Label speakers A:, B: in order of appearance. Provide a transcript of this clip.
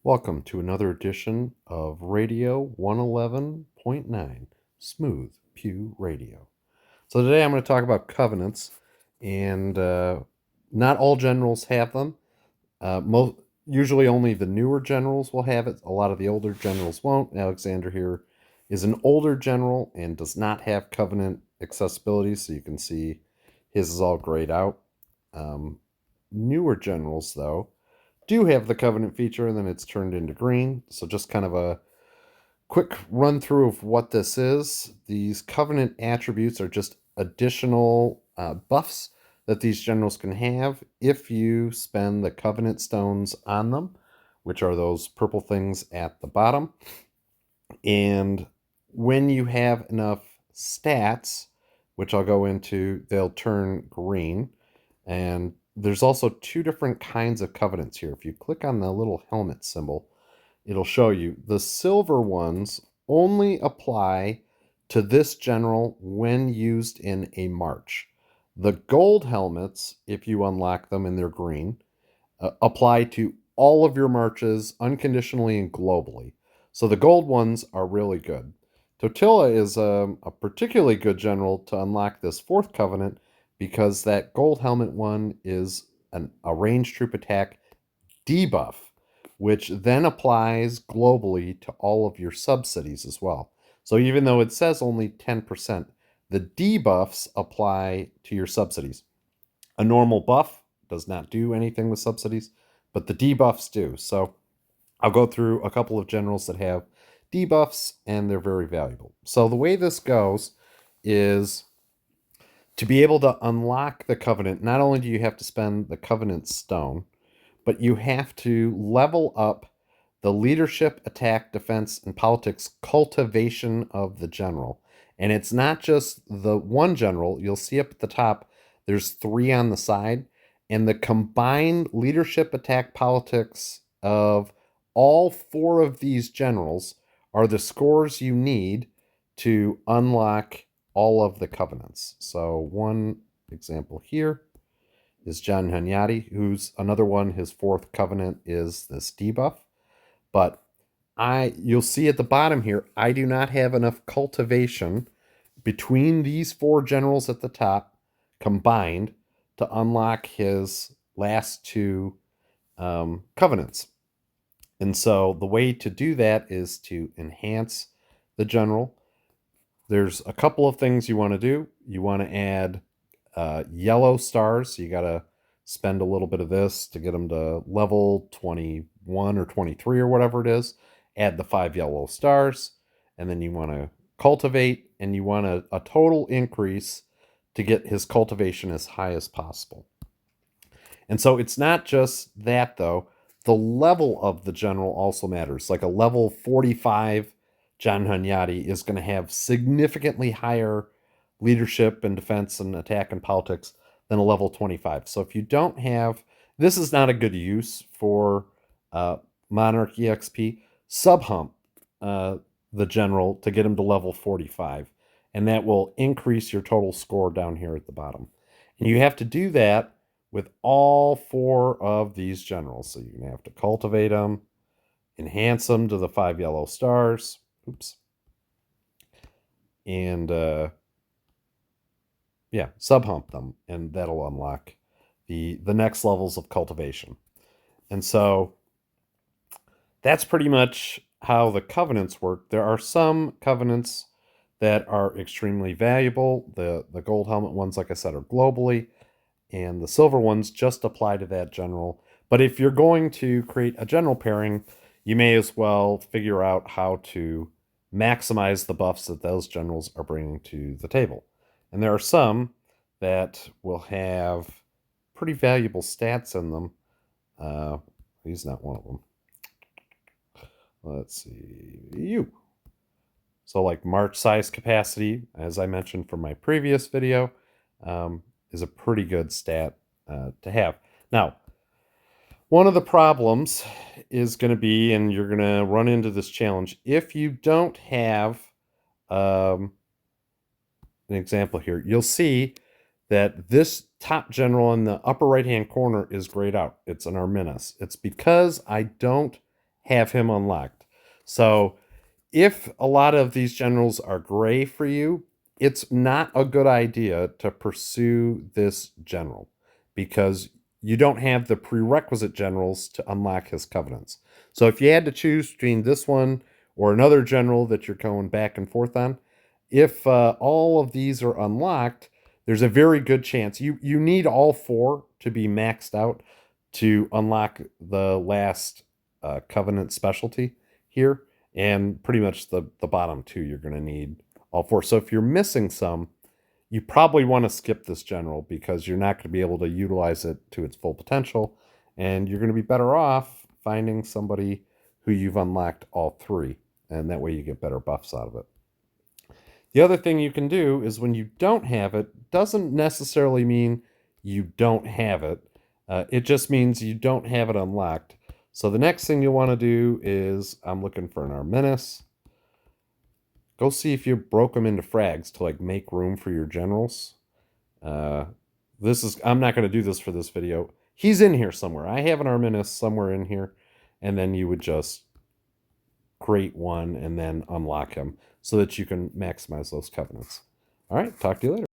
A: Welcome to another edition of Radio 111.9 Smooth Pew Radio. So, today I'm going to talk about covenants, and not all generals have them. Usually, only the newer generals will have it. A lot of the older generals won't. Alexander here is an older general and does not have covenant accessibility, so you can see his is all grayed out. Newer generals, though, do have the covenant feature, and then it's turned into green. So just kind of a quick run through of what this is. These covenant attributes are just additional buffs that these generals can have if you spend the covenant stones on them, which are those purple things at the bottom. And when you have enough stats, which I'll go into, they'll turn green. And there's also two different kinds of covenants here. If you click on the little helmet symbol, it'll show you the silver ones only apply to this general when used in a march. The gold helmets, if you unlock them and they're green, apply to all of your marches unconditionally and globally. So the gold ones are really good. Totila is a particularly good general to unlock this fourth covenant because that gold helmet one is a ranged troop attack debuff, which then applies globally to all of your subcities as well. So even though it says only 10%, the debuffs apply to your subcities. A normal buff does not do anything with subsidies, but the debuffs do. So I'll go through a couple of generals that have debuffs, and they're very valuable. So the way this goes is to be able to unlock the covenant, not only do you have to spend the covenant stone, but you have to level up the leadership, attack, defense, and politics cultivation of the general. And it's not just the one general. You'll see up at the top, there's three on the side. And the combined leadership, attack, politics of all four of these generals are the scores you need to unlock all of the covenants. So, one example here is John Hunyadi, who's another one. His fourth covenant is this debuff. But you'll see at the bottom here, I do not have enough cultivation between these four generals at the top combined to unlock his last two covenants. And so the way to do that is to enhance the general. There's a couple of things you want to do. You want to add yellow stars. So you got to spend a little bit of this to get them to level 21 or 23 or whatever it is. Add the 5 yellow stars. And then you want to cultivate, and you want a total increase to get his cultivation as high as possible. And so it's not just that, though. The level of the general also matters. Like a level 45 John Hunyadi is going to have significantly higher leadership and defense and attack and politics than a level 25. So if you don't have, this is not a good use for Monarch EXP, subhump the general to get him to level 45. And that will increase your total score down here at the bottom. And you have to do that with all four of these generals. So you're going to have to cultivate them, enhance them to the 5 yellow stars. Oops. And subhump them, and that'll unlock the next levels of cultivation. And so that's pretty much how the covenants work. There are some covenants that are extremely valuable. The gold helmet ones, like I said, are globally, and the silver ones just apply to that general. But if you're going to create a general pairing, you may as well figure out how to maximize the buffs that those generals are bringing to the table. And there are some that will have pretty valuable stats in them. He's not one of them. Let's see. So like march size capacity, as I mentioned from my previous video, is a pretty good stat to have. Now, one of the problems is going to be, and you're going to run into this challenge, if you don't have an example here, you'll see that this top general in the upper right-hand corner is grayed out. It's an Arminus. It's because I don't have him unlocked. So if a lot of these generals are gray for you, it's not a good idea to pursue this general because you don't have the prerequisite generals to unlock his covenants. So if you had to choose between this one or another general that you're going back and forth on, if all of these are unlocked, there's a very good chance you need all four to be maxed out to unlock the last covenant specialty here, and pretty much the bottom two you're going to need all four. So if you're missing some, you probably want to skip this general because you're not going to be able to utilize it to its full potential, and you're going to be better off finding somebody who you've unlocked all three, and that way you get better buffs out of it. The other thing you can do is when you don't have it, doesn't necessarily mean you don't have it. It just means you don't have it unlocked. So the next thing you'll want to do is, I'm looking for an Arminus. Go see if you broke them into frags to like make room for your generals. I'm not going to do this for this video. He's in here somewhere. I have an Arminus somewhere in here. And then you would just create one and then unlock him so that you can maximize those covenants. All right, talk to you later.